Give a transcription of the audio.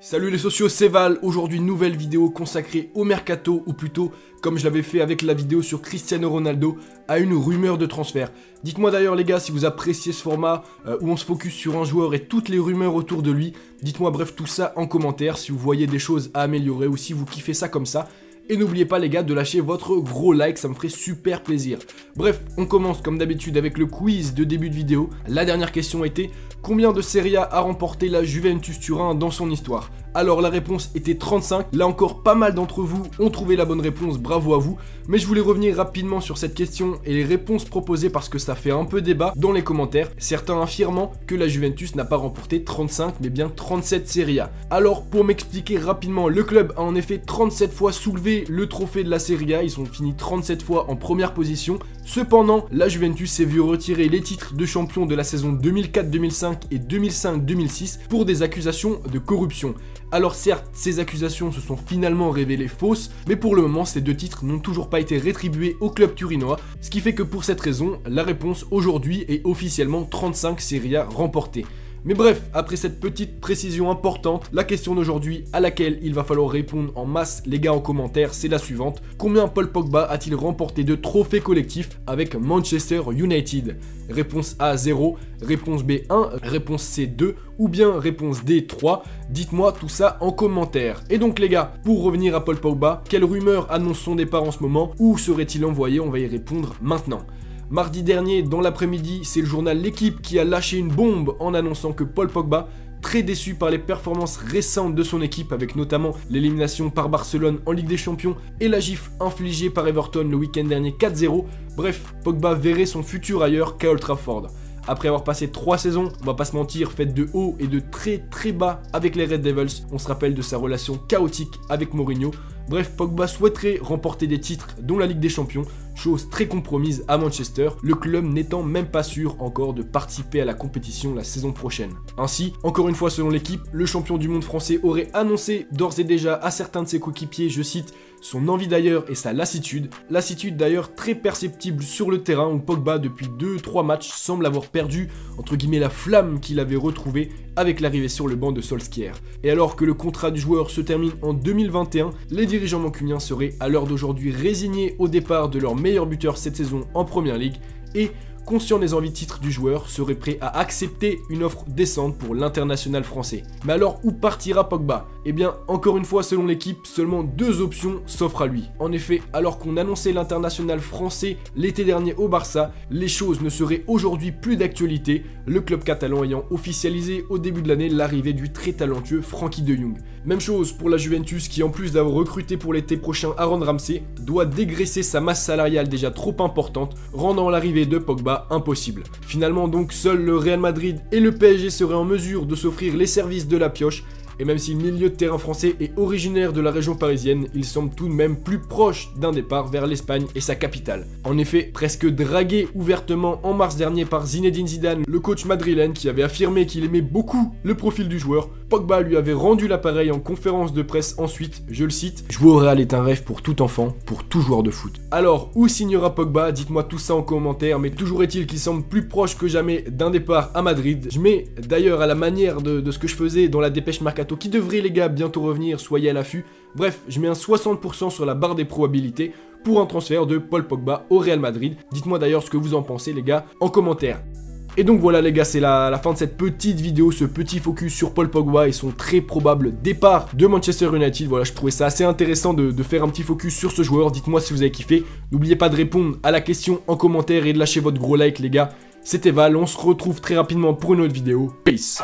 Salut les socios, c'est Val. Aujourd'hui nouvelle vidéo consacrée au mercato, ou plutôt, comme je l'avais fait avec la vidéo sur Cristiano Ronaldo, à une rumeur de transfert. Dites-moi d'ailleurs les gars si vous appréciez ce format où on se focus sur un joueur et toutes les rumeurs autour de lui. Dites-moi bref tout ça en commentaire si vous voyez des choses à améliorer ou si vous kiffez ça comme ça. Et n'oubliez pas les gars de lâcher votre gros like, ça me ferait super plaisir. Bref, on commence comme d'habitude avec le quiz de début de vidéo. La dernière question était: combien de Serie A a remporté la Juventus Turin dans son histoire? Alors la réponse était 35, là encore pas mal d'entre vous ont trouvé la bonne réponse, bravo à vous. Mais je voulais revenir rapidement sur cette question et les réponses proposées parce que ça fait un peu débat dans les commentaires. Certains affirmant que la Juventus n'a pas remporté 35 mais bien 37 Serie A. Alors pour m'expliquer rapidement, le club a en effet 37 fois soulevé le trophée de la Serie A, ils ont fini 37 fois en première position. Cependant, la Juventus s'est vue retirer les titres de champion de la saison 2004-2005 et 2005-2006 pour des accusations de corruption. Alors certes, ces accusations se sont finalement révélées fausses, mais pour le moment, ces deux titres n'ont toujours pas été rétribués au club turinois, ce qui fait que pour cette raison, la réponse aujourd'hui est officiellement 35 Serie A remportées. Mais bref, après cette petite précision importante, la question d'aujourd'hui à laquelle il va falloir répondre en masse les gars en commentaire, c'est la suivante. Combien Paul Pogba a-t-il remporté de trophées collectifs avec Manchester United? Réponse A 0, réponse B 1, réponse C 2 ou bien réponse D 3. Dites-moi tout ça en commentaire. Et donc les gars, pour revenir à Paul Pogba, quelle rumeur annonce son départ en ce moment? Où serait-il envoyé? On va y répondre maintenant. Mardi dernier, dans l'après-midi, c'est le journal L'Équipe qui a lâché une bombe en annonçant que Paul Pogba, très déçu par les performances récentes de son équipe avec notamment l'élimination par Barcelone en Ligue des Champions et la gifle infligée par Everton le week-end dernier 4-0, bref, Pogba verrait son futur ailleurs qu'à Old Trafford. Après avoir passé 3 saisons, on va pas se mentir, faites de haut et de très bas avec les Red Devils, on se rappelle de sa relation chaotique avec Mourinho. Bref, Pogba souhaiterait remporter des titres dont la Ligue des Champions, chose très compromise à Manchester, le club n'étant même pas sûr encore de participer à la compétition la saison prochaine. Ainsi, encore une fois selon L'Équipe, le champion du monde français aurait annoncé d'ores et déjà à certains de ses coéquipiers, je cite, son envie d'ailleurs et sa lassitude. Lassitude d'ailleurs très perceptible sur le terrain où Pogba depuis 2-3 matchs semble avoir perdu entre guillemets la flamme qu'il avait retrouvée avec l'arrivée sur le banc de Solskjaer. Et alors que le contrat du joueur se termine en 2021, les dirigeants mancuniens seraient à l'heure d'aujourd'hui résignés au départ de leur meilleur buteur cette saison en Première Ligue et, conscient des envies de titre du joueur, serait prêt à accepter une offre décente pour l'international français. Mais alors où partira Pogba? Eh bien, encore une fois selon L'Équipe, seulement 2 options s'offrent à lui. En effet, alors qu'on annonçait l'international français l'été dernier au Barça, les choses ne seraient aujourd'hui plus d'actualité, le club catalan ayant officialisé au début de l'année l'arrivée du très talentueux Frenkie de Jong. Même chose pour la Juventus qui, en plus d'avoir recruté pour l'été prochain Aaron Ramsey, doit dégraisser sa masse salariale déjà trop importante, rendant l'arrivée de Pogba impossible. Finalement donc, seul le Real Madrid et le PSG seraient en mesure de s'offrir les services de la pioche. Et même si le milieu de terrain français est originaire de la région parisienne, il semble tout de même plus proche d'un départ vers l'Espagne et sa capitale. En effet, presque dragué ouvertement en mars dernier par Zinedine Zidane, le coach madrilène qui avait affirmé qu'il aimait beaucoup le profil du joueur, Pogba lui avait rendu l'appareil en conférence de presse ensuite, je le cite, « Jouer au Real est un rêve pour tout enfant, pour tout joueur de foot ». Alors, où signera Pogba? Dites-moi tout ça en commentaire, mais toujours est-il qu'il semble plus proche que jamais d'un départ à Madrid. Je mets d'ailleurs à la manière de ce que je faisais dans la dépêche Mercato, qui devrait les gars bientôt revenir, soyez à l'affût. Bref, je mets un 60% sur la barre des probabilités pour un transfert de Paul Pogba au Real Madrid. Dites-moi d'ailleurs ce que vous en pensez les gars en commentaire. Et donc voilà les gars, c'est la fin de cette petite vidéo, ce petit focus sur Paul Pogba et son très probable départ de Manchester United. Voilà, je trouvais ça assez intéressant de faire un petit focus sur ce joueur. Dites-moi si vous avez kiffé. N'oubliez pas de répondre à la question en commentaire et de lâcher votre gros like les gars. C'était Val, on se retrouve très rapidement pour une autre vidéo. Peace.